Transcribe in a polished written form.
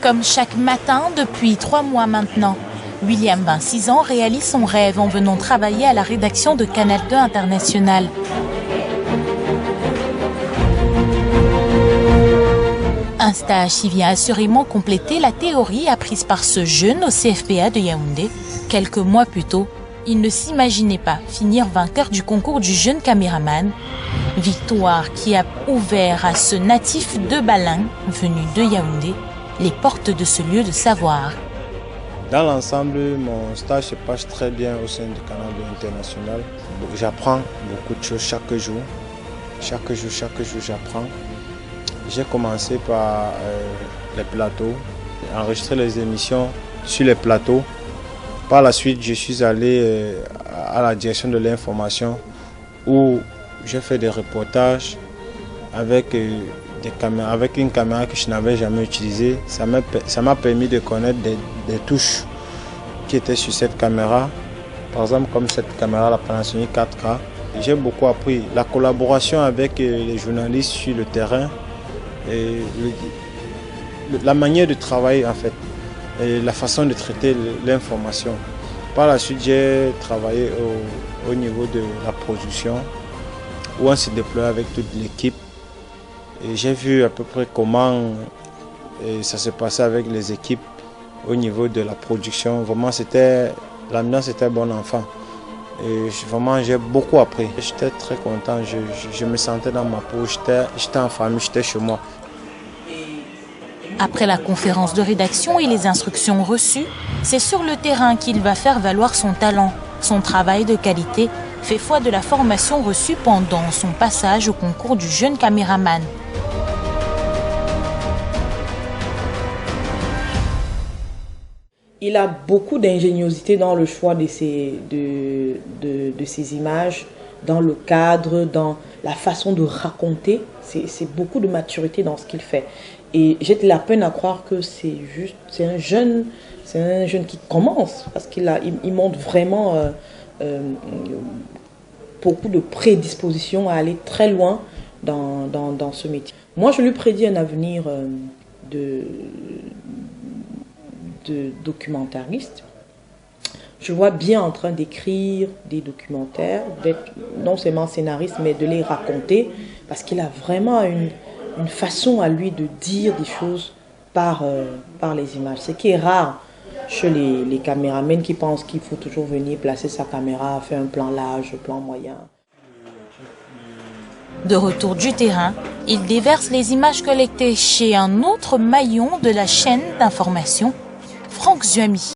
Comme chaque matin depuis 3 mois maintenant, William, 26 ans, réalise son rêve en venant travailler à la rédaction de Canal 2 International. Un stage qui vient assurément compléter la théorie apprise par ce jeune au CFPA de Yaoundé. Quelques mois plus tôt, il ne s'imaginait pas finir vainqueur du concours du jeune caméraman. Victoire qui a ouvert à ce natif de Balin, venu de Yaoundé, les portes de ce lieu de savoir. Dans l'ensemble, mon stage se passe très bien au sein du Canal 2 International. J'apprends beaucoup de choses chaque jour. Chaque jour, j'apprends. J'ai commencé par les plateaux, enregistrer les émissions sur les plateaux. Par la suite, je suis allé à la direction de l'information où j'ai fait des reportages avec une caméra que je n'avais jamais utilisée. Ça m'a permis de connaître des touches qui étaient sur cette caméra. Par exemple, comme cette caméra, la Panasonic 4K. J'ai beaucoup appris la collaboration avec les journalistes sur le terrain. Et la manière de travailler en fait, et la façon de traiter l'information. Par la suite, j'ai travaillé au niveau de la production où on se déploie avec toute l'équipe. Et j'ai vu à peu près comment ça se passait avec les équipes au niveau de la production. Vraiment, l'ambiance était bon enfant. Et vraiment, j'ai beaucoup appris. J'étais très content, je me sentais dans ma peau, j'étais en famille, j'étais chez moi. Après la conférence de rédaction et les instructions reçues, c'est sur le terrain qu'il va faire valoir son talent. Son travail de qualité fait foi de la formation reçue pendant son passage au concours du jeune caméraman. Il a beaucoup d'ingéniosité dans le choix de ses images, dans le cadre, dans la façon de raconter. C'est beaucoup de maturité dans ce qu'il fait. Et j'ai de la peine à croire que c'est un jeune qui commence, parce qu'il montre vraiment beaucoup de prédisposition à aller très loin dans ce métier. Moi, je lui prédis un avenir de documentariste. Je le vois bien en train d'écrire des documentaires, d'être non seulement scénariste, mais de les raconter, parce qu'il a vraiment une façon à lui de dire des choses par les images. Ce qui est rare chez les caméramans qui pensent qu'il faut toujours venir placer sa caméra, faire un plan large, un plan moyen. De retour du terrain, il déverse les images collectées chez un autre maillon de la chaîne d'information, Franck Zuami.